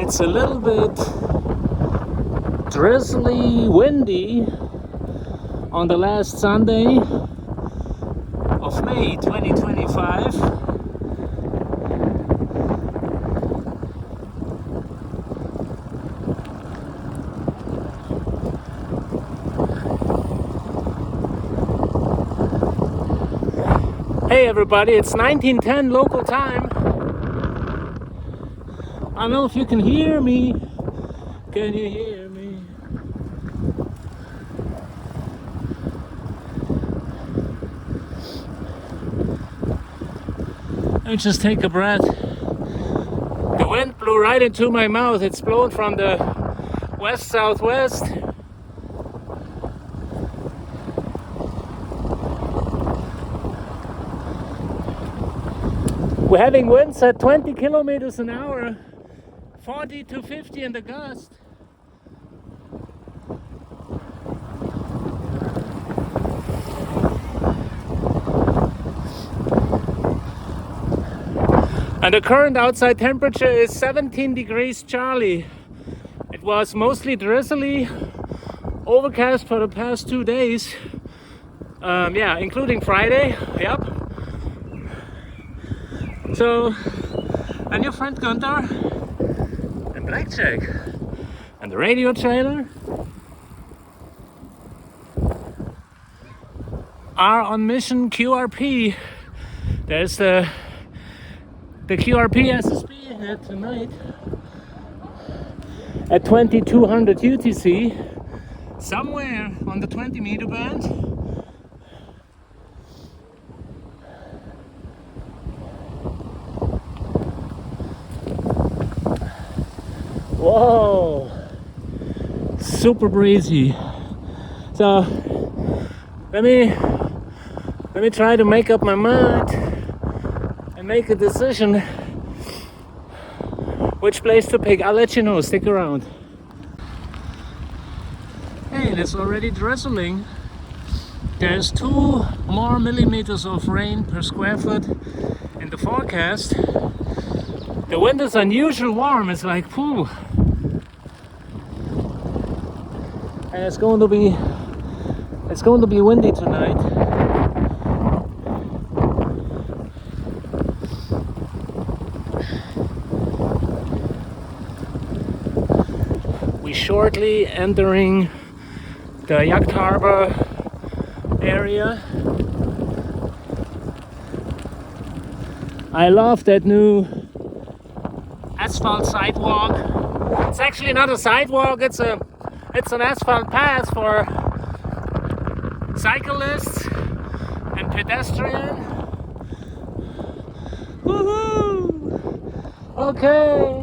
It's a little bit drizzly, windy on the last Sunday of May 2025. Hey everybody, it's 19:10 local time. I don't know if you can hear me. Can you hear me? Let me just take a breath. The wind blew right into my mouth. It's blown from the west-southwest. We're having winds at 20 kilometers an hour, 40 to 50 in the gust. And the current outside temperature is 17 degrees Charlie. It was mostly drizzly, overcast for the past 2 days. Yeah, including Friday. Yep. So, and your friend Gunther and Blackjack and the radio trailer are on mission QRP. There's the QRP SSB Net tonight at 2200 UTC, somewhere on the 20 meter band. Whoa, super breezy. So let me try to make up my mind and make a decision which place to pick. I'll let you know, stick around. Hey, it's already drizzling. There's 2 more millimeters of rain per square foot in the forecast. The wind is unusual warm. It's like phew. And it's going to be windy tonight. We shortly entering the Yacht Harbor area. I love that new asphalt sidewalk. It's actually not a sidewalk, it's an asphalt path for cyclists and pedestrians. Woohoo! Okay.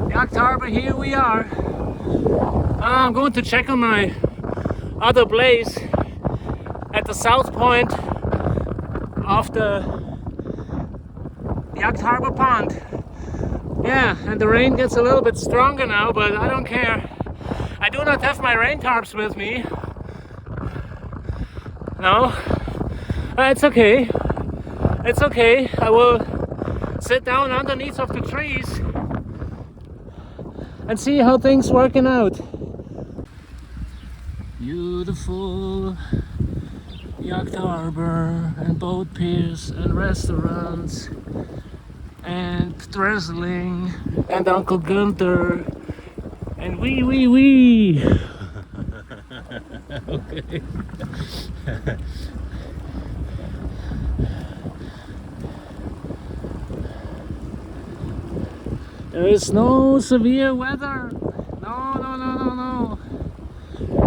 Yacht Harbor, here we are. I'm going to check on my other place at the south point of the Yacht Harbor Pond. Yeah, and the rain gets a little bit stronger now, but I don't care. I do not have my rain tarps with me. No, it's okay. It's okay. I will sit down underneath of the trees and see how things working out. Beautiful Yacht Harbor and boat piers and restaurants and drizzling and Uncle Gunther and wee. Okay. There is no severe weather. No.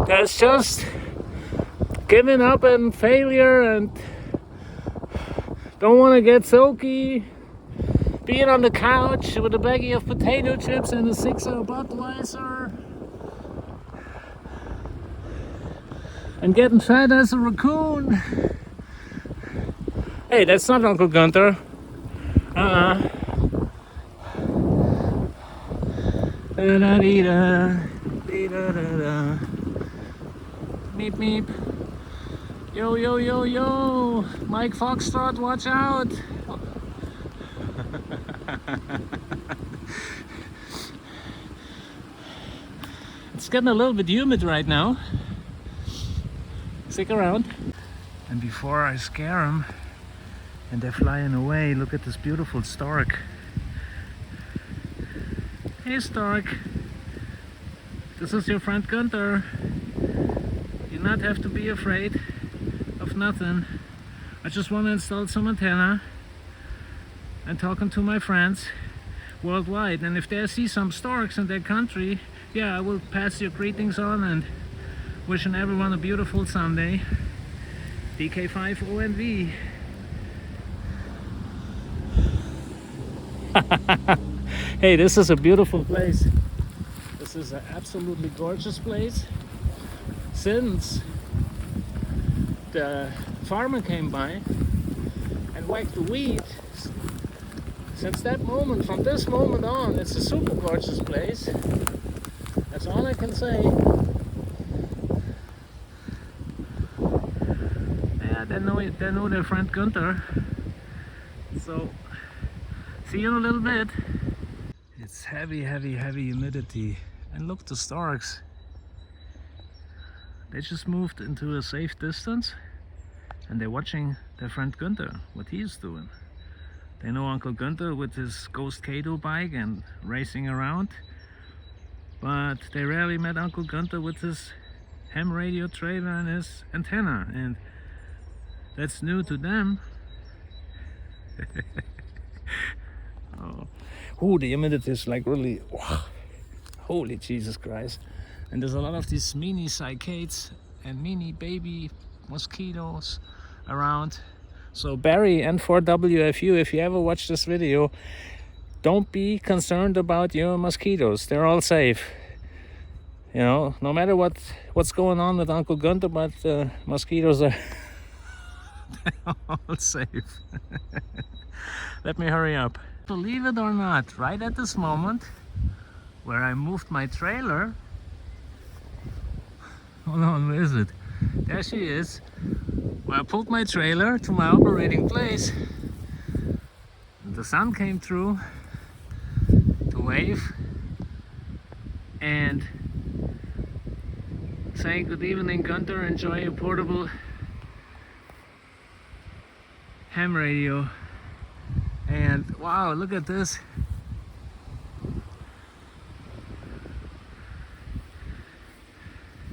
There's just giving up and failure and don't want to get soaky. Being on the couch with a baggie of potato chips and a 6-hour Budweiser. And getting fat as a raccoon. Hey, that's not Uncle Gunther. Da-da-dee-da, dee-da-da-da. Meep meep. Yo yo yo yo. Mike Foxtrot, watch out. It's getting a little bit humid right now. Stick around. And before I scare them and they're flying away, look at this beautiful stork. Hey Stork, this is your friend Gunther. You not have to be afraid of nothing. I just want to install some antenna and talking to my friends worldwide, and if they see some storks in their country, yeah, I will pass your greetings on and wishing everyone a beautiful Sunday. DK5ONV. Hey, this is a beautiful place. This is an absolutely gorgeous place. Since the farmer came by and whacked the wheat, since that moment, from this moment on, it's a super gorgeous place. That's all I can say. Yeah, they know their friend Gunther. So, see you in a little bit. It's heavy, heavy, heavy humidity. And look, the storks. They just moved into a safe distance and they're watching their friend Gunther, what he's doing. They know Uncle Gunther with his Ghost Kato bike and racing around, but they rarely met Uncle Gunther with his ham radio trailer and his antenna, and that's new to them. Oh, the humidity is like really, wow. Holy Jesus Christ. And there's a lot of these mini cicadas and mini baby mosquitoes around. So Barry N4WFU, if you ever watch this video, don't be concerned about your mosquitoes. They're all safe. You know, no matter what's going on with Uncle Gunther, but mosquitoes are all safe. Let me hurry up. Believe it or not, right at this moment where I moved my trailer, hold on, where is it? There she is. Where I pulled my trailer to my operating place, the sun came through to wave and saying good evening Gunther, enjoy your portable ham radio. And wow, look at this.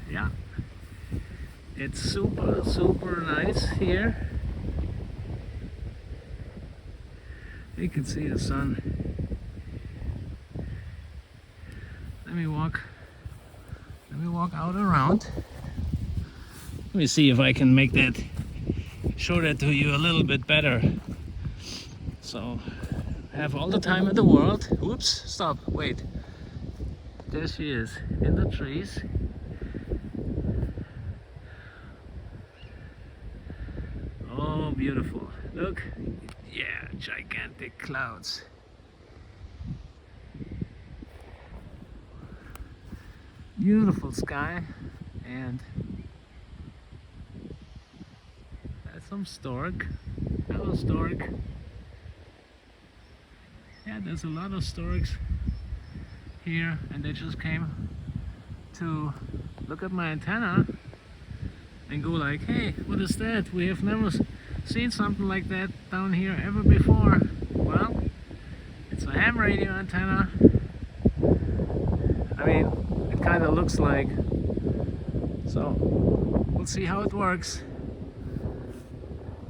Yeah, it's super nice here. You can see the sun. Let me walk out around. Let me see if I can make that, show that to you a little bit better. So, have all the time in the world. Whoops, stop, wait. There she is, in the trees. Oh, beautiful. Look, yeah, gigantic clouds. Beautiful sky, and that's some stork. Hello, stork. Yeah, there's a lot of storks here, and they just came to look at my antenna and go like, hey, what is that? We have never seen something like that down here ever before. Well, it's a ham radio antenna. I mean, it kind of looks like. So, we'll see how it works.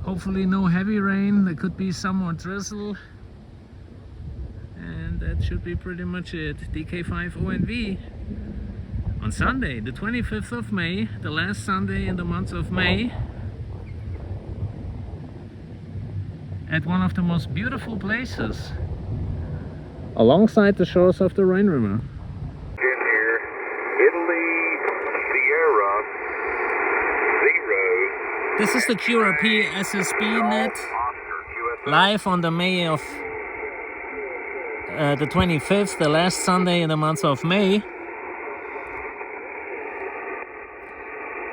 Hopefully no heavy rain. There could be some more drizzle. And that should be pretty much it. DK5ONV on Sunday, the 25th of May, the last Sunday in the month of May, at one of the most beautiful places alongside the shores of the Rhine River. Here, Italy, Sierra, 0. This is the QRP SSB Net, live on the May of the 25th, the last Sunday in the month of May.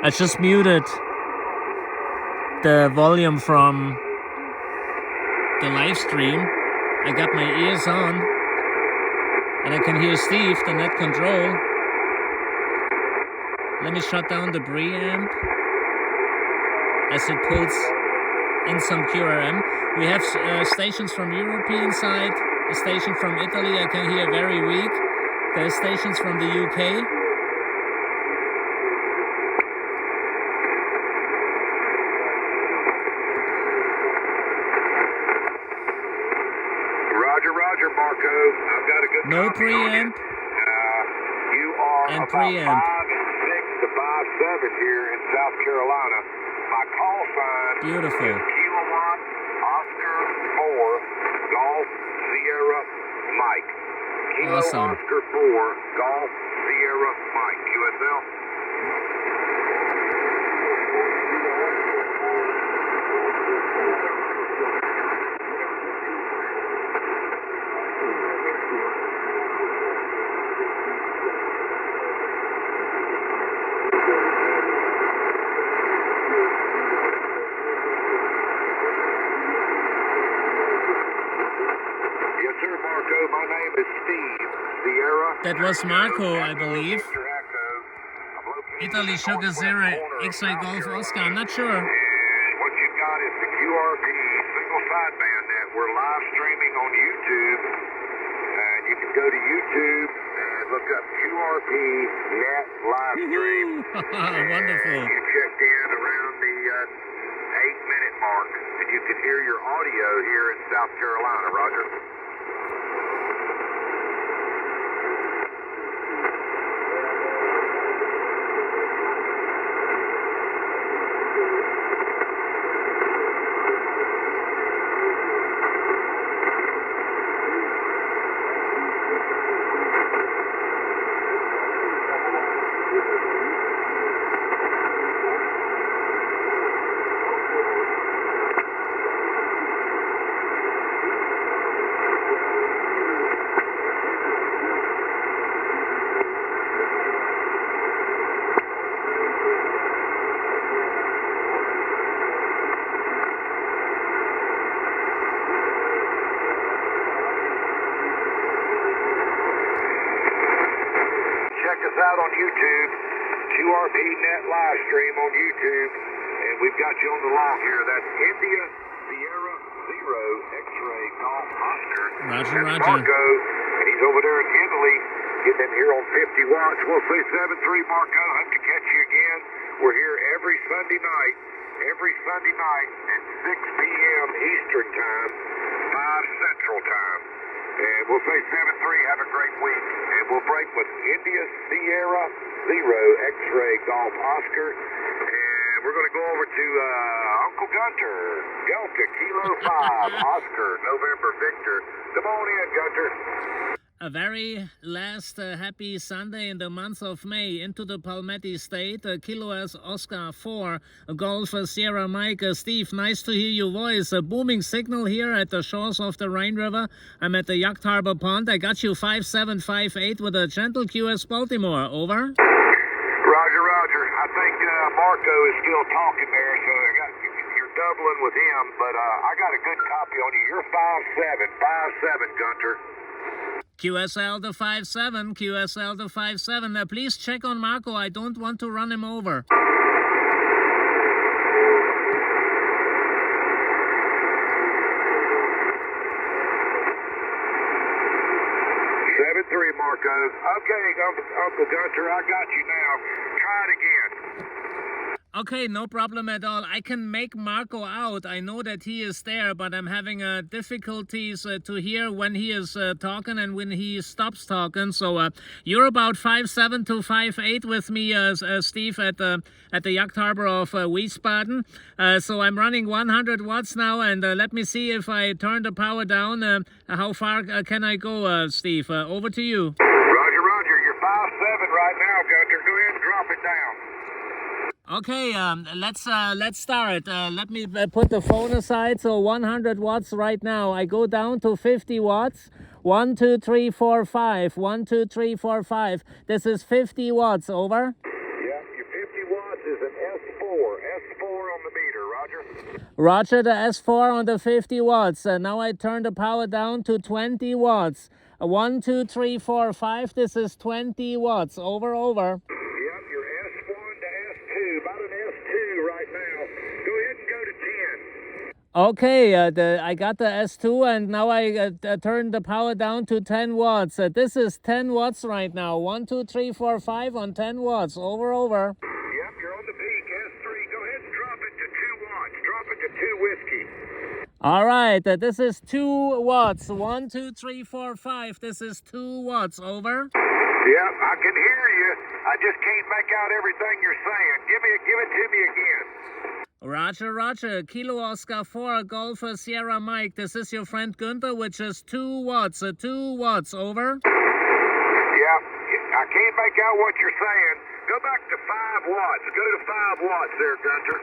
I just muted the volume from the live stream. I got my ears on and I can hear Steve, the net control. Let me shut down the preamp as it pulls in some QRM. We have stations from European side, a station from Italy I can hear very weak. There are stations from the UK. Roger, Marco. I've got a good no preamp. You are and about preamp. 5-6 to 5-7 here in South Carolina. My call sign Beautiful. is Kilowatt Oscar 4 Golf Sierra Mike. Kilo Awesome. Oscar 4 Golf Sierra Mike. QSL. My name is Steve Sierra. That was Marco, I believe. Italy Sugar Zero X-Ray Golf Oscar. I'm not sure. And what you've got is the QRP single sideband net. We're live streaming on YouTube. And you can go to YouTube and look up QRP Net live stream. Wonderful. And you checked in around the 8-minute mark. And you can hear your audio here in South Carolina, Roger. Out on YouTube, QRP Net live stream on YouTube, and we've got you on the log here. That's India Sierra Zero X-Ray Golf Oscar. Roger. Marco, and he's over there in Italy, getting in here on 50 watts. We'll say 7-3, Marco. Hope to catch you again. We're here every Sunday night at 6 p.m. Eastern Time, 5 Central Time. And we'll say 7-3, have a great week. And we'll break with India Sierra Zero X-Ray Golf Oscar. And we're going to go over to Uncle Gunter, Delta Kilo 5 Oscar, November Victor. Come on in, Gunter. A very last happy Sunday in the month of May into the Palmetto State. Kilo S Oscar 4 Golf Sierra Mike. Steve, nice to hear your voice. A booming signal here at the shores of the Rhine River. I'm at the Yacht Harbor Pond. I got you 5758 with a gentle QS Baltimore. Over. Roger. I think Marco is still talking there, so you're doubling with him, but I got a good copy on you. You're 5-7, Gunter. QSL to 5-7, QSL to 5-7. Please check on Marco. I don't want to run him over. 7-3, Marco. Okay, Uncle Gunter, I got you now. Try it again. Okay, no problem at all. I can make Marco out. I know that he is there, but I'm having difficulties to hear when he is talking and when he stops talking. So you're about 5-7 to 5-8 with me, Steve, at the Yacht Harbor of Wiesbaden. So I'm running 100 watts now, and let me see if I turn the power down. How far can I go, Steve? Over to you. Roger. You're 5-7 right now, Gunter. Go ahead and drop it down. Okay, let's start. Let me put the phone aside. So 100 watts right now. I go down to 50 watts. 1, 2, 3, 4, 5. 1, 2, 3, 4, 5. This is 50 watts, over. Yeah, your 50 watts is an S4. S4 on the meter, Roger. Roger, the S4 on the 50 watts. Now I turn the power down to 20 watts. 1, 2, 3, 4, 5. This is 20 watts, over. Yep, your S1 to S2, about an S2 right now. Go ahead and go to 10. Okay, I got the S2 and now I turn the power down to 10 watts. This is 10 watts right now. 1, 2, 3, 4, 5 on 10 watts, over. Yep, you're on the peak. S3, go ahead and drop it to 2 watts. Drop it to 2 whiskey. All right, this is 2 watts. 1, 2, 3, 4, 5. This is 2 watts, over. Yep, I can hear you. I just can't make out everything you're saying. Give it to me again. Roger. Kilo Oscar 4, Golf Sierra Mike. This is your friend Gunther, which is 2 watts. 2 watts, over. Yeah, I can't make out what you're saying. Go back to 5 watts. Go to 5 watts there, Gunter.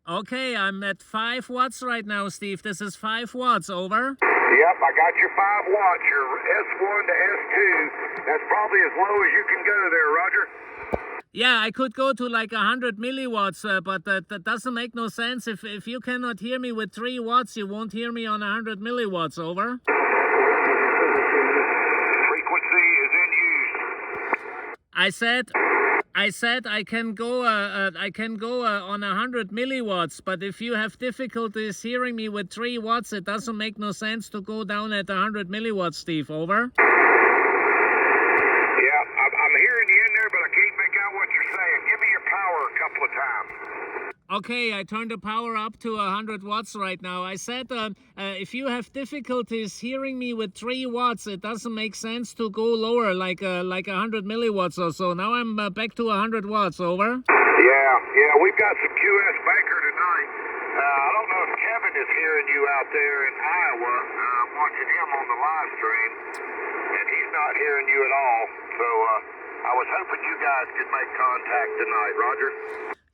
Okay, I'm at 5 watts right now, Steve. This is 5 watts, over. Yep, I got your 5 watts. Your S1 to S2. That's probably as low as you can go there, Roger. Yeah, I could go to like 100 milliwatts, but that doesn't make no sense. If you cannot hear me with 3 watts, you won't hear me on 100 milliwatts, over. Frequency is in use. I said I can go on 100 milliwatts, but if you have difficulties hearing me with 3 watts, it doesn't make no sense to go down at 100 milliwatts, Steve, over. I'm hearing you in there, but I can't make out what you're saying. Give me your power a couple of times. Okay, I turned the power up to 100 watts right now. I said if you have difficulties hearing me with 3 watts, it doesn't make sense to go lower, like 100 milliwatts or so. Now I'm back to 100 watts, over. Yeah, we've got some QS Baker tonight. I don't know if Kevin is hearing you out there in Iowa. I'm watching him on the live stream, and he's not hearing you at all. So I was hoping you guys could make contact tonight, Roger.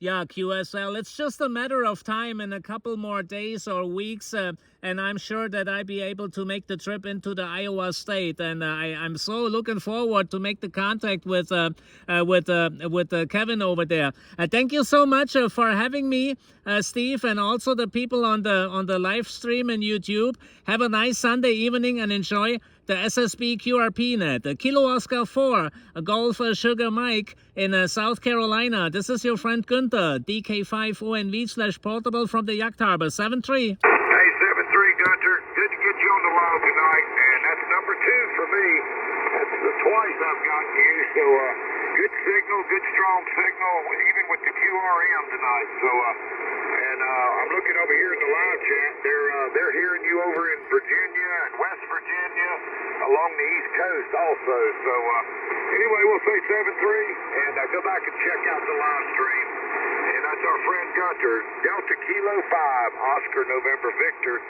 Yeah, QSL, it's just a matter of time in a couple more days or weeks, and I'm sure that I'll be able to make the trip into the Iowa state, and I'm so looking forward to make the contact with Kevin over there. Thank you so much for having me, Steve, and also the people on the live stream and YouTube. Have a nice Sunday evening and enjoy the SSB QRP Net. Kilo Oscar 4, Golf Sugar Mike in South Carolina. This is your friend Gunther, DK5ONV/portable from the Yacht Harbor. 7-3. Hey, 7-3, Gunter. Good to get you on the line tonight, and that's number 2 for me. That's the twice I've gotten you, so good signal, good strong signal, even with the QRM tonight. So, I'm looking over here in the live chat. They're hearing you over in Virginia and West Virginia, along the East Coast also. So, anyway, we'll say 7-3, and go back and check out the live stream. And that's our friend Gunter, Delta Kilo 5, Oscar November Victor,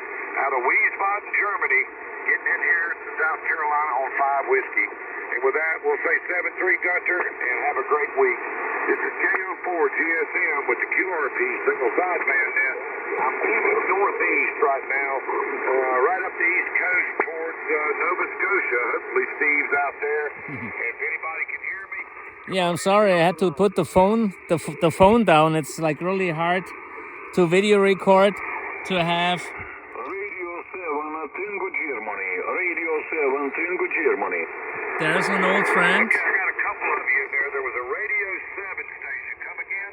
out of Wiesbaden, Germany, getting in here to South Carolina on 5 whiskey. And with that, we'll say 7-3, Gunter, and have a great week. This is JO4 GSM with the QRP single sideband net. I'm heading northeast right now, right up the East Coast towards Nova Scotia. Hopefully Steve's out there. If anybody can hear me. Yeah, I'm sorry. I had to put the phone down. It's like really hard to video record to have. Radio 7 Tingo Germany. Radio 7 Tingo Germany. There's an old friend. Okay, I got a couple of you in there. There was a Radio 7 station. Come again?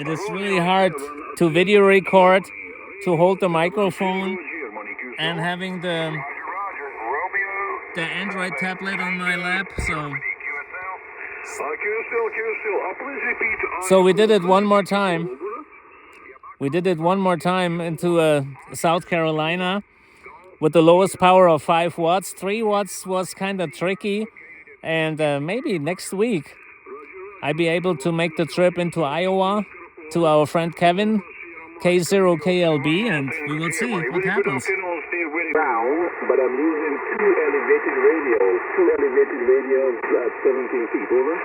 It is really hard to video record, to hold the microphone, and having the Android tablet on my lap. So we did it one more time. We did it one more time into South Carolina with the lowest power of 5 watts. 3 watts was kind of tricky, and maybe next week I'll be able to make the trip into Iowa to our friend Kevin, K0KLB, and we will see what happens. But I'm using 2 elevated radios at 17 feet, over.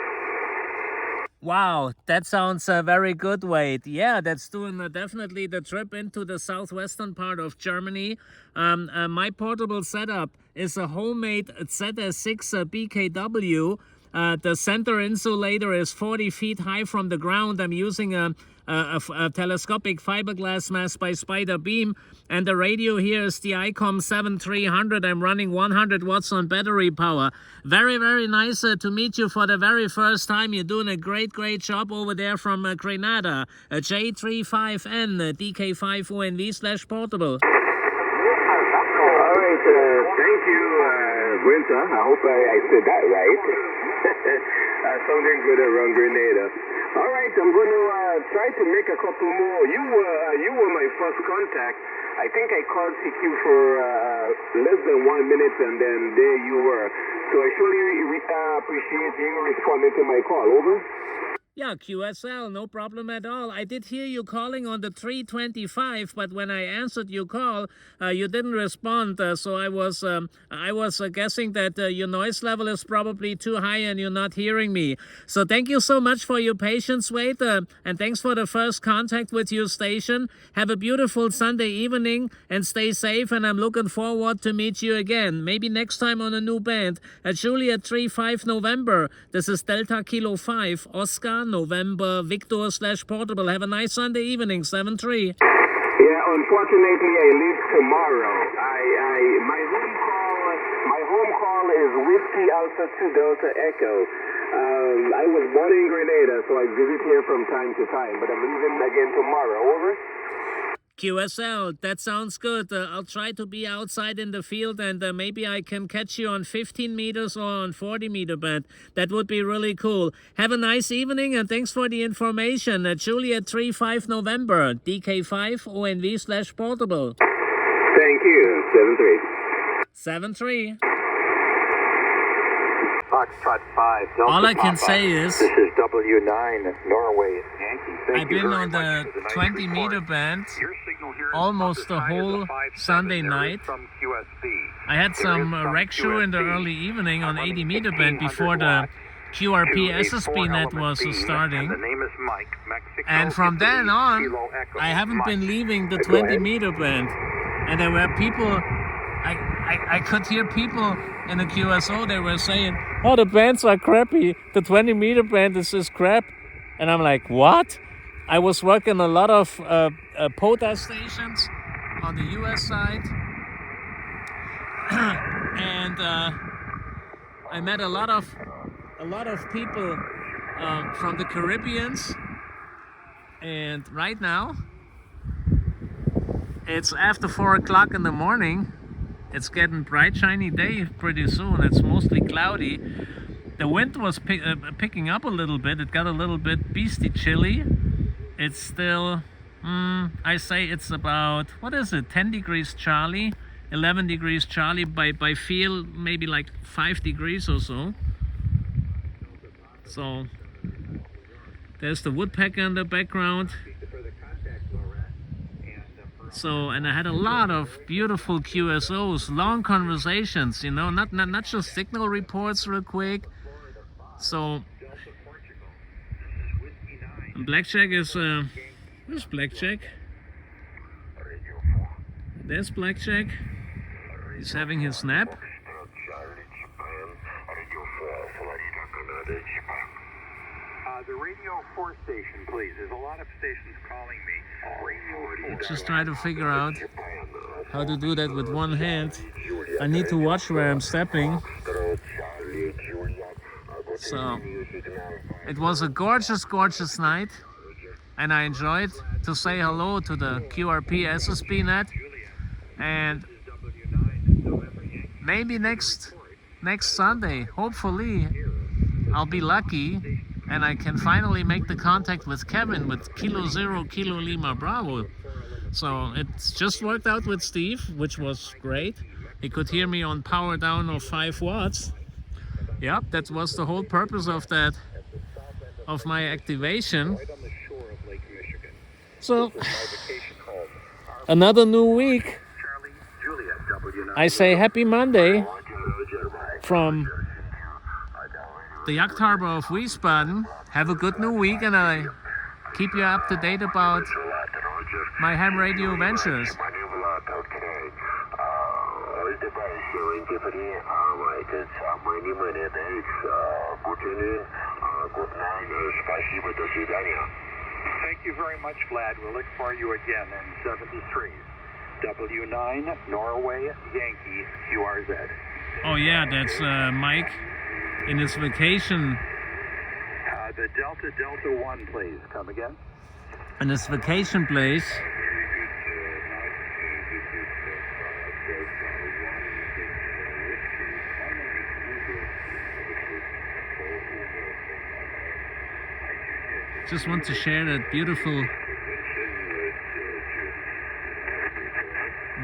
Wow, that sounds very good, Wade. Yeah, that's doing definitely the trip into the southwestern part of Germany. My portable setup is a homemade ZS6 BKW. The center insulator is 40 feet high from the ground. I'm using a telescopic fiberglass mast by Spider Beam. And the radio here is the ICOM 7300. I'm running 100 watts on battery power. Very, very nice to meet you for the very first time. You're doing a great job over there from Grenada. A J35N DK5 ONV/portable. All right, thank you, Winter. I hope I said that right. Something good around Grenada. All right, I'm going to try to make a couple more. You were my first contact. I think I called CQ for less than 1 minute, and then there you were. So I surely appreciate you responding to my call. Over. Yeah, QSL, no problem at all. I did hear you calling on the 325, but when I answered your call, you didn't respond. So I was guessing that your noise level is probably too high and you're not hearing me. So thank you so much for your patience, Wade, and thanks for the first contact with your station. Have a beautiful Sunday evening and stay safe. And I'm looking forward to meet you again. Maybe next time on a new band. Juliet 35 November. This is Delta Kilo 5 Oscar November Victor/portable. Have a nice Sunday evening. 7-3. Yeah, unfortunately, I leave tomorrow. My home call is Whiskey Alpha 2 Delta Echo. I was born in Grenada, so I visit here from time to time, but I'm leaving again tomorrow. Over. QSL, that sounds good. I'll try to be outside in the field, and maybe I can catch you on 15 meters or on 40 meter band. That would be really cool. Have a nice evening, and thanks for the information. Juliet 35 November, DK5 ONV/portable. Thank you. 7-3. 7-3. Foxtrot 5. All I can say is this is W9 Norway Yankee. I've been on the 20 meter band almost the whole Sunday night. I had some rec show in the early evening on 80 meter band before the QRP SSB Net was starting. And from then on, I haven't been leaving the 20 meter band. And there were people, I could hear people in the QSO, they were saying, oh, the bands are crappy. The 20 meter band is just crap. And I'm like, what? I was working a lot of POTA stations on the US side. And I met a lot of people from the Caribbeans. And right now, it's after 4 o'clock in the morning. It's getting bright, shiny day pretty soon. It's mostly cloudy. The wind was picking up a little bit. It got a little bit beastie chilly. It's still, I say it's about, what is it, 10 degrees Charlie, 11 degrees Charlie. By feel, maybe like 5 degrees or so. So, there's the woodpecker in the background. So, and I had a lot of beautiful QSOs, long conversations, you know, not just signal reports real quick. So, Blackjack is, where's Blackjack? There's Blackjack. He's having his nap. The radio 4 station, please. There's a lot of stations calling me. Radio 4. Just try to figure out how to do that with one hand. I need to watch where I'm stepping. So, it was a gorgeous, gorgeous night. And I enjoyed to say hello to the QRP SSB Net. And maybe next Sunday, hopefully, I'll be lucky and I can finally make the contact with Kevin with Kilo 0 Kilo Lima Bravo. So it's just worked out with Steve, which was great. He could hear me on power down of 5 watts. Yep, that was the whole purpose of that, of my activation. So another new week. I say happy Monday from the yacht harbor of Wiesbaden. Have a good new week, and I keep you up to date about my ham radio ventures. Thank you very much, Vlad. We'll look for you again in 73. W9 Norway Yankee QRZ. Oh yeah, that's Mike in his vacation. The Delta 1, please. Come again. In his vacation place. Just want to share that beautiful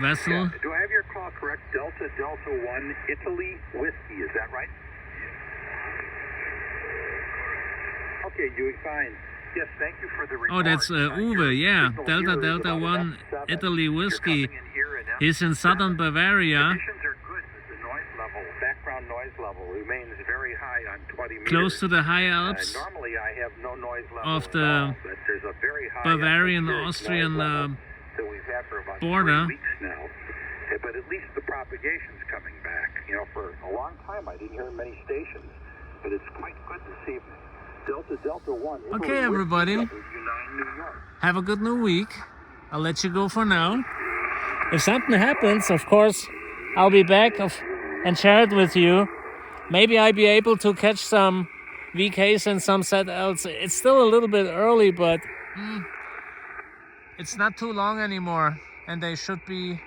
vessel. Do I have your call correct? Delta 1 Italy Whiskey, is that right? Okay, doing fine. Yes, thank you for the report. Oh, that's Uwe, yeah. Delta 1 Italy Whiskey. He's in southern Bavaria. Conditions are good. The noise level, background noise level remains very high on 20 meters. Close to the high Alps normally I have no noise level of at the all, but there's a very high Bavarian-Austrian that we've had for about border. 3 weeks now. But at least the propagation's coming back. You know, for a long time I didn't hear many stations, but it's quite good this evening. Delta 1. Okay, everybody. W9 New York. Have a good new week. I'll let you go for now. If something happens, of course, I'll be back and share it with you. Maybe I'll be able to catch some VKs and some ZLs. It's still a little bit early, but it's not too long anymore, and they should be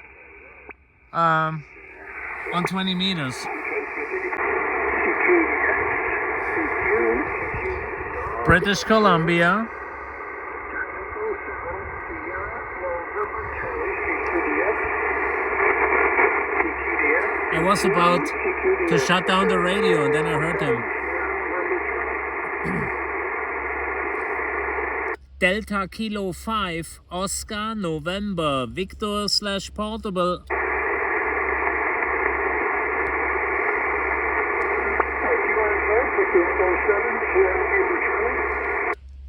on 20 meters. British Columbia. I was about to shut down the radio and then I heard him. Delta Kilo 5 Oscar November Victor / Portable.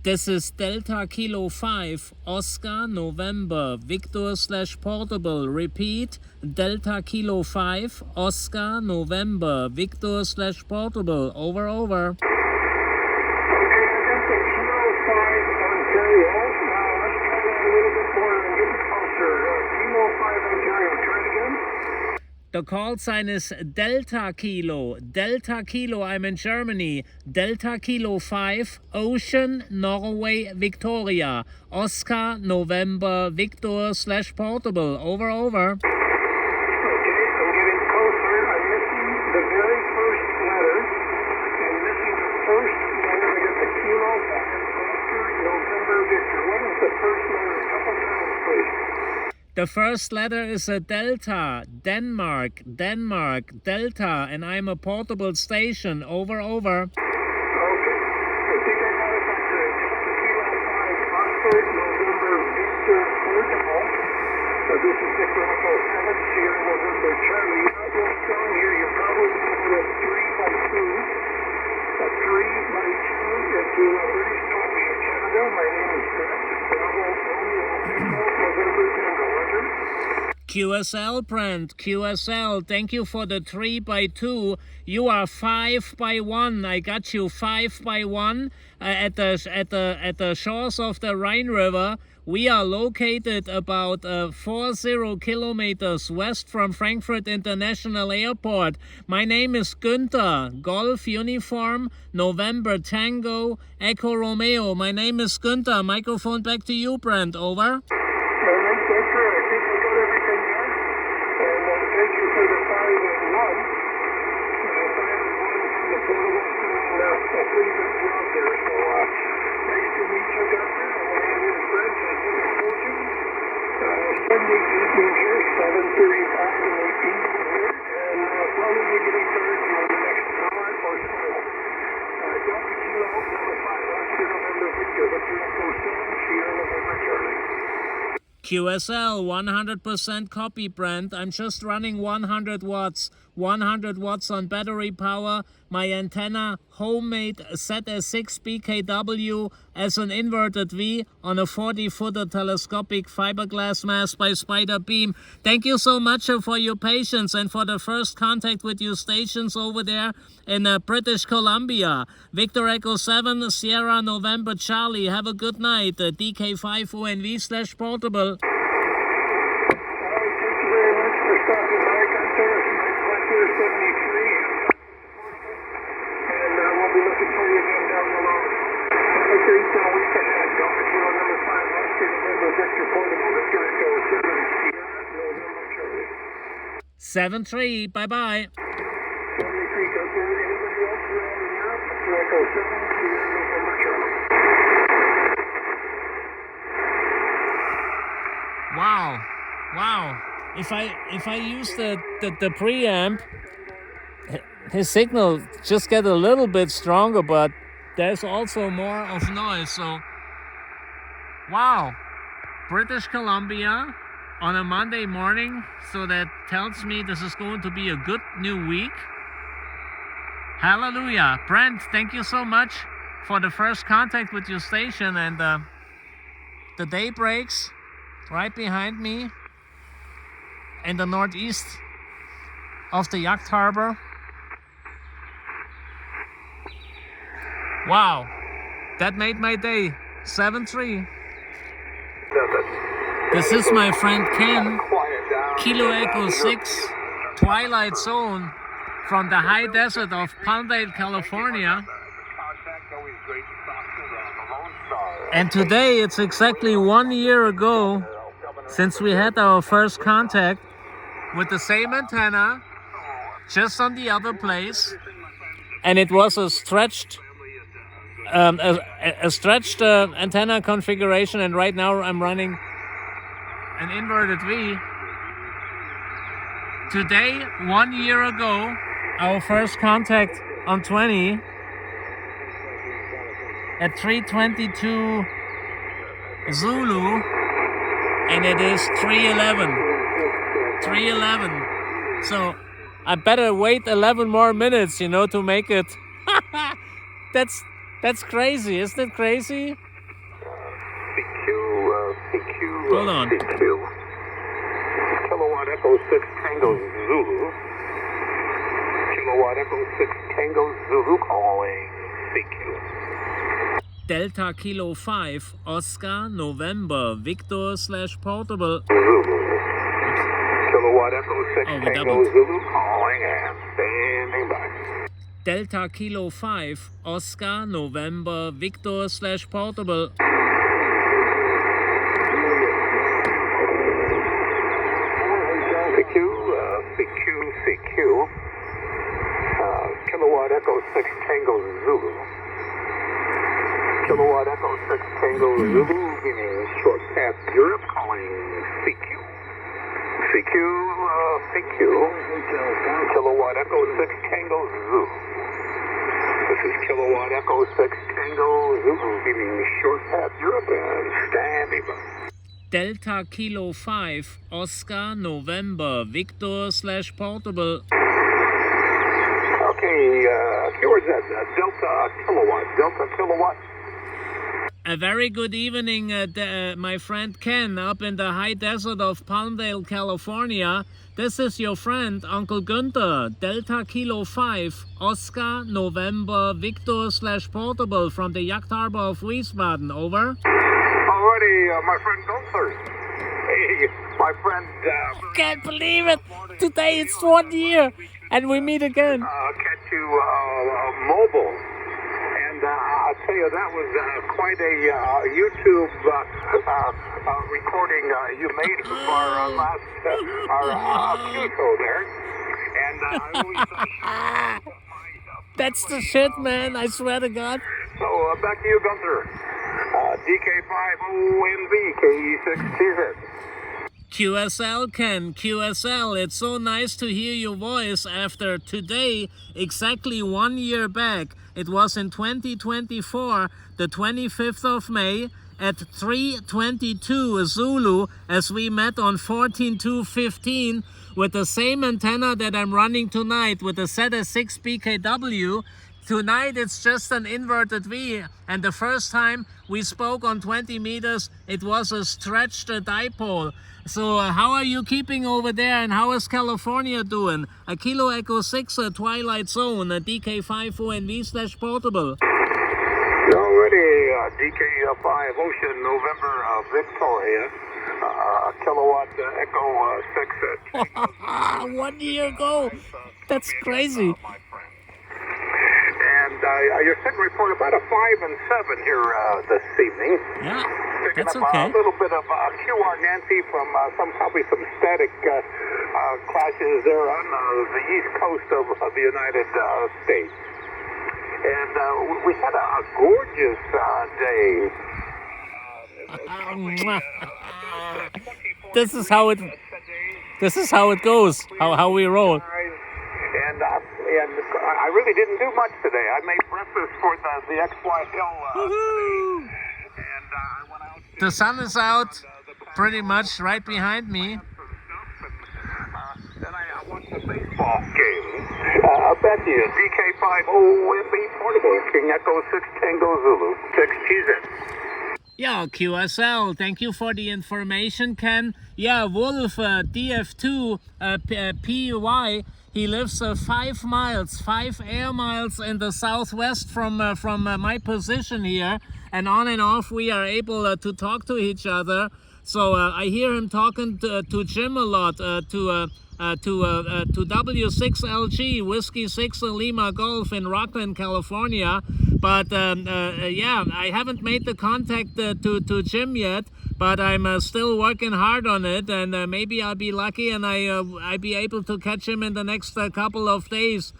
This is Delta Kilo 5 Oscar November Victor / Portable. Repeat, Delta Kilo 5 Oscar November Victor / Portable. Over. Okay, I got the Kilo 5 Ontario. Now let's try that a little bit more and get closer. Kilo 5 Ontario, try it again. The call sign is Delta Kilo. Delta Kilo, I'm in Germany. Delta Kilo 5, Ocean, Norway, Victoria. Oscar, November, Victor / Portable. Over. Okay, I'm getting closer. I'm missing the very first letter. I'm missing the first letter. I got the Kilo 5, Oscar, November, Victor. What is the first letter? A couple times, please. The first letter is a Delta. Denmark, Delta, and I'm a portable station. Over. Okay. I think I got it back there. Kilo 5, Oscar, November, Victor, Portable. So this is the Echo 7, Sierra, November, Charlie. You're not real strong here. You're probably moving at 3x2. A 3x2 into British Columbia, Canada. My name is Brett. Bravo, Romeo, November, Tango. Roger. QSL, Brent, QSL, thank you for the 3x2. You are 5x1. I got you 5x1 at the shores of the Rhine River. We are located about 40 kilometers west from Frankfurt International Airport. My name is Günther. Golf Uniform, November Tango, Echo Romeo. My name is Günther. Microphone back to you, Brent. Over. All right, that's right. I think I got everything there. And thank you for the 5 and 1. 5 and 1 from the portable doing a pretty good job there. So nice to meet you, Doctor. My name is Brent. I think I told you. Sunday evening here, 7:35 in the evening here. And probably getting started in the next hour or so. Delta Kilo number 5, Oscar November Victor. Victor Echo 7, Sierra November Charlie. QSL, 100% copy, Brent. I'm just running 100 watts. 100 watts on battery power. my antenna homemade ZS6 BKW as an inverted V on a 40-footer telescopic fiberglass mast by Spider Beam. Thank you so much for your patience and for the first contact with your stations over there in British Columbia. Victor Echo 7, Sierra November Charlie. Have a good night. DK5ONV/portable. Victor Portable, Victor Echo 7, Sierra, November Charlie. 7-3, bye-bye. 73, Victor, anybody else around in Europe? Victor Echo 7, Sierra, November Charlie. Wow. If I use the preamp, his signal just get a little bit stronger, but there's also more of noise, so wow. British Columbia on a Monday morning, so that tells me this is going to be a good new week. Hallelujah. Brent, thank you so much for the first contact with your station, and the day breaks right behind me in the northeast of the yacht harbor. Wow, that made my day. 7-3. This is my friend Ken, Kilo Echo 6, Twilight Zone, from the high desert of Palmdale, California. And today it's exactly 1 year ago since we had our first contact with the same antenna, just on the other place. And it was a stretched antenna configuration, and right now I'm running an inverted V. Today, 1 year ago, our first contact on 20 at 322 Zulu, and it is 311. So I better wait 11 more minutes, to make it. That's crazy, isn't it crazy? PQ, Hold on. PQ. Kilowatt Echo 6 Tango Zulu. Kilowatt Echo 6 Tango Zulu calling PQ. Delta Kilo 5 Oscar November Victor/portable. Zulu. Kilowatt Echo 6 we Tango doubled. Zulu calling and standing by. Delta Kilo 5 Oscar November Victor/portable. CQ. Kilowatt Echo 6 Tango Zulu. Kilowatt Echo 6 Tango Zulu, giving short path Europe, calling CQ. CQ. Kilowatt Echo 6 Tango Zulu. This is Kilowatt Echo 6 Tango Zulu, giving short path Europe and standing by. Delta Kilo 5 Oscar November Victor/portable. Okay, keywords at Delta Kilowatt. A very good evening, my friend Ken, up in the high desert of Palmdale, California. This is your friend, Uncle Gunther, Delta Kilo 5, Oscar November Victor/portable from the yacht harbor of Wiesbaden. Over. Alrighty, my friend Gunther. Hey, my friend. Can't believe it! Today it's 1 year, and we meet again. Catch you mobile. And I'll tell you, that was quite a YouTube recording you made of our last show there. And I always That's the shit, man, I swear to God. So back to you, Gunther. DK5ONV KE6TZ. QSL, Ken, QSL, it's so nice to hear your voice after today, exactly 1 year back. It was in 2024, the 25th of May at 3:22 Zulu, as we met on 14/2/15 with the same antenna that I'm running tonight with the ZS6 BKW. Tonight it's just an inverted V, and the first time we spoke on 20 meters, it was a stretched dipole. So how are you keeping over there, and how is California doing? A Kilo Echo 6 Twilight Zone, a DK5ONV/portable. Already DK5 Ocean November Victoria, kilowatt Echo 6. 1 year ago. That's crazy. And you're setting report about a 5 and 7 here this evening. Yeah, Picking that's up okay. a little bit of QR Nancy from probably some static clashes there on the east coast of the United States. And we had a gorgeous day. This is how it goes. How we roll. And I really didn't do much today. I made breakfast for the XYL today. And I went out. The sun is out pretty much right behind me. Then I watched the baseball game. I bet you DK5ONV portable, King Echo 6 Tango Zulu 6 TZ. Yeah, QSL, thank you for the information, Ken. Yeah, Wolf DF2 PY, he lives 5 miles, 5 air miles in the southwest from my position here, and on and off we are able to talk to each other. So I hear him talking to Jim a lot, to W6LG Whiskey 6 Lima Golf in Rockland, California. But yeah, I haven't made the contact to Jim yet, but I'm still working hard on it, and maybe I'll be lucky and I'll be able to catch him in the next couple of days.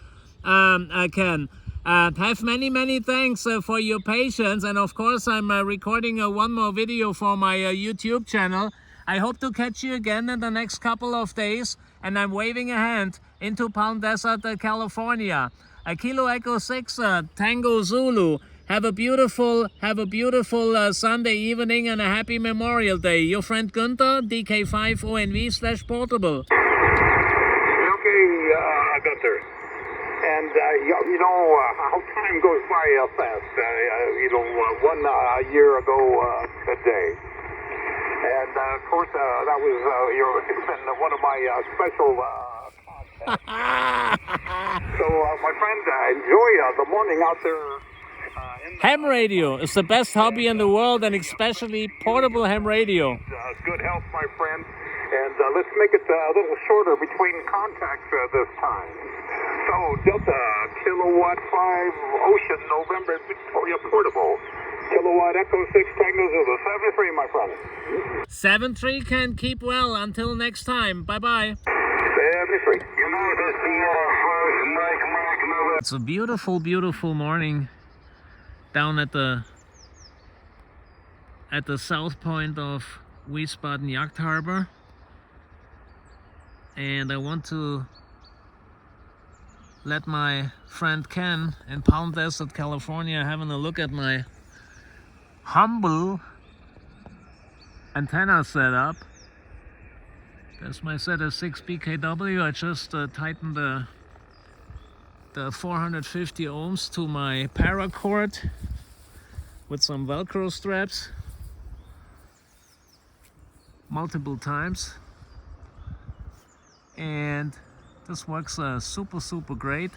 Ken, have many thanks for your patience, and of course I'm recording one more video for my YouTube channel. I hope to catch you again in the next couple of days, and I'm waving a hand into Palm Desert, California. A Kilo Echo 6 Tango Zulu. Have a beautiful Sunday evening and a happy Memorial Day. Your friend Gunther, DK5ONV/portable. Okay, Gunther. And you know how time goes by fast. You know, 1 year ago today. And of course, that was you've been one of my special contacts. So, my friend, enjoy the morning out there. Ham radio is the best hobby in the world, and especially portable ham radio. Good health, my friend. And let's make it a little shorter between contacts this time. So, Delta Kilowatt 5 Ocean November Victoria Portable. Kilowatt Echo 6 Tango Zulu 73, my friend. 73 can keep well. Until next time. Bye-bye. 73. It's a beautiful morning down at the south point of Wiesbaden Yacht Harbor. And I want to let my friend Ken in Palm Desert, California, having a look at my humble antenna setup. There's my ZS6 BKW. I just tightened the 450 ohms to my paracord with some Velcro straps multiple times, and this works super great.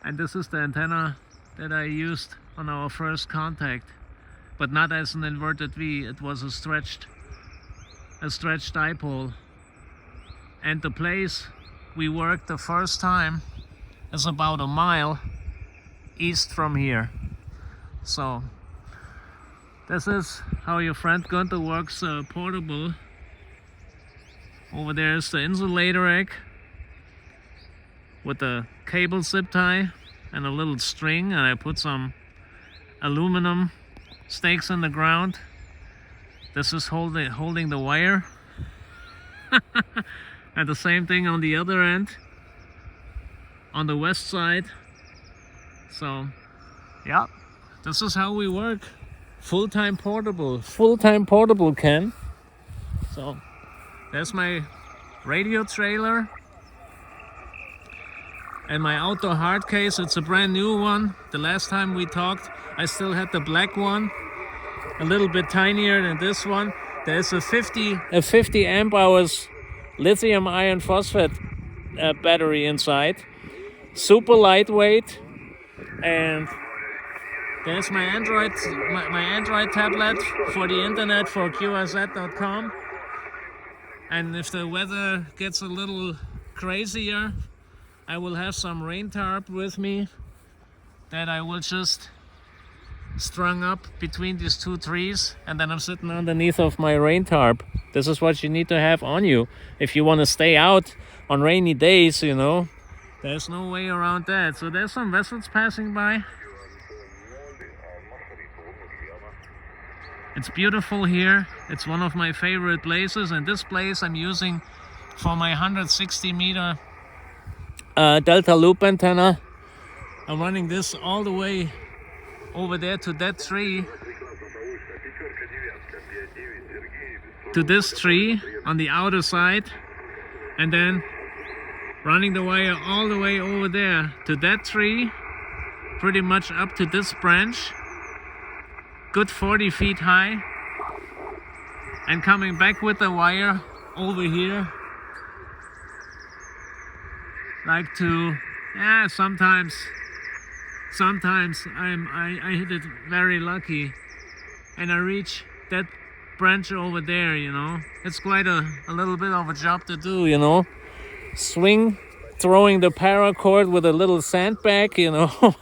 And this is the antenna that I used on our first contact, but not as an inverted V. It was a stretched dipole, and the place we worked the first time is about a mile east from here. So this is how your friend Gunther works portable. Over there is the insulator rack with the cable zip tie and a little string, and I put some aluminum stakes in the ground. This is holding the wire. And the same thing on the other end. On the west side, So, yeah, this is how we work. Full-time portable Ken. So, there's my radio trailer and my outdoor hard case. It's a brand new one. The last time we talked, I still had the black one, a little bit tinier than this one. There's a 50 amp hours lithium iron phosphate battery inside, super lightweight, and there's my Android tablet for the internet for QRZ.com. And if the weather gets a little crazier, I will have some rain tarp with me that I will just strung up between these two trees, and then I'm sitting underneath of my rain tarp. This is what you need to have on you if you want to stay out on rainy days, you know. There's no way around that. So there's some vessels passing by. It's beautiful here. It's one of my favorite places, and this place I'm using for my 160 meter delta loop antenna. I'm running this all the way over there to that tree, to this tree on the outer side, and then running the wire all the way over there to that tree, pretty much up to this branch, good 40 feet high, and coming back with the wire over here, like to, yeah, sometimes I hit it very lucky and I reach that branch over there, you know. It's quite a little bit of a job to do, you know. Swing, throwing the paracord with a little sandbag, you know.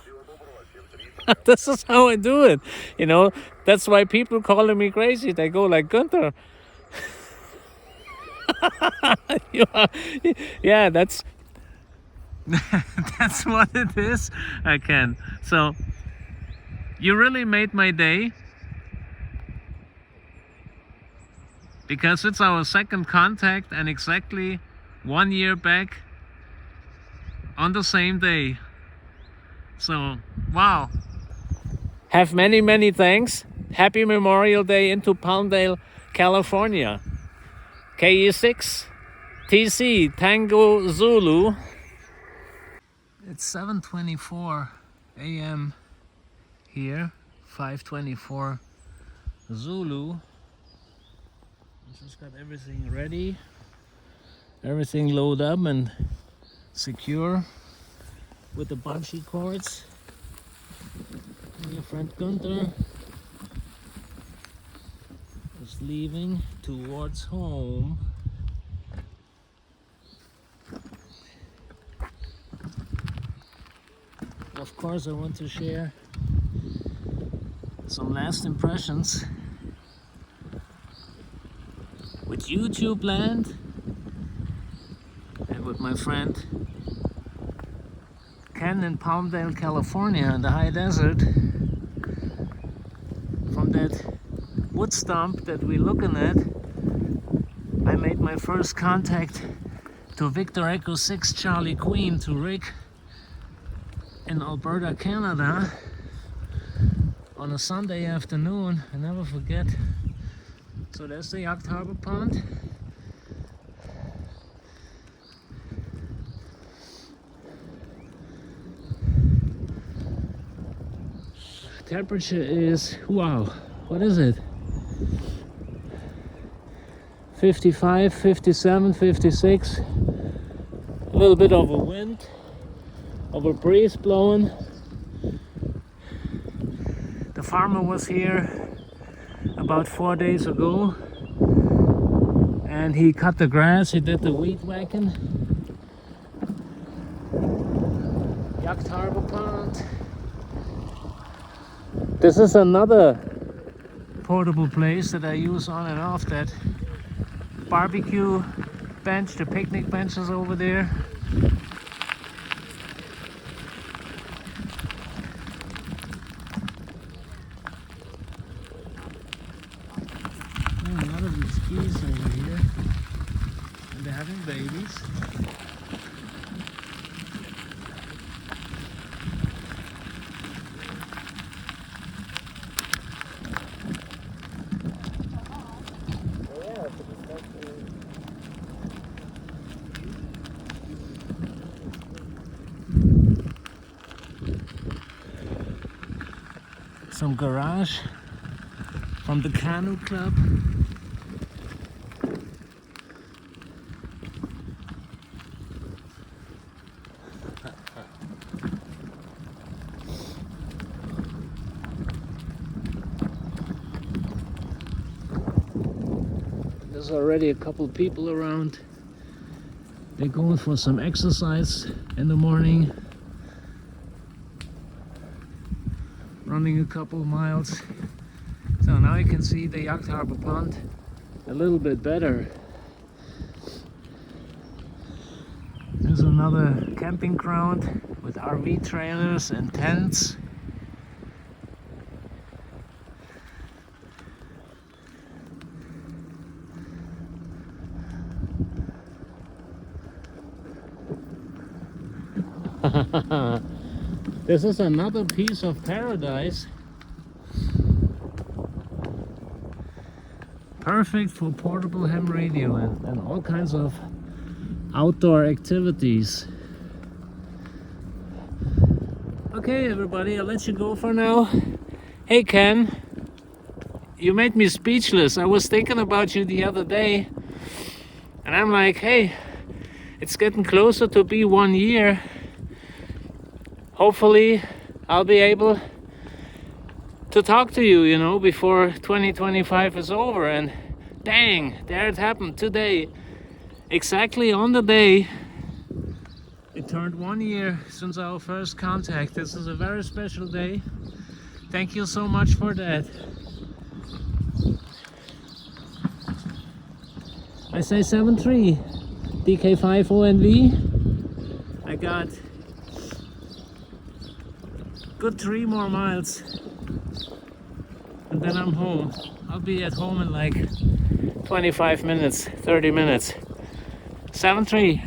This is how I do it, you know. That's why people calling me crazy. They go like, Gunther. Yeah, that's that's what it is. I can. So you really made my day, because it's our second contact and exactly 1 year back on the same day. So wow. Have many thanks. Happy Memorial Day into Palmdale, California. KE6 TC Tango Zulu. It's 7:24 a.m. here, 5:24 Zulu. I just got everything ready, everything loaded up and secure with the bungee cords. My friend Gunther is leaving towards home. Of course, I want to share some last impressions with YouTube land and with my friend Ken in Palmdale, California, in the high desert. From that wood stump that we're looking at, I made my first contact to Victor Echo 6 Charlie Queen, to Rick in Alberta, Canada, on a Sunday afternoon. I never forget. So there's the Yacht Harbor Pond. Temperature is, wow, what is it? 55, 57, 56. A little bit of a wind, of a breeze blowing. The farmer was here about 4 days ago and he cut the grass, he did the weed whacking. Yacht Harbor Pond. This is another portable place that I use on and off. That barbecue bench, the picnic benches over there. A lot of these geese over here, and they're having babies. some garage from the canoe club. There's already a couple people around. They're going for some exercise in the morning, running a couple miles. So now you can see the Yacht Harbor Pond a little bit better. There's another camping ground with RV trailers and tents. This is another piece of paradise. Perfect for portable ham radio and all kinds of outdoor activities. Okay everybody, I'll let you go for now. Hey Ken, you made me speechless. I was thinking about you the other day and I'm like, hey, it's getting closer to be 1 year. Hopefully I'll be able to talk to you, you know, before 2025 is over. And dang, there it happened today. Exactly on the day it turned 1 year since our first contact. This is a very special day. Thank you so much for that. I say 7-3 DK5ONV. I got good 3 more miles and then I'm home. I'll be at home in like 25 minutes, 30 minutes. 7-3.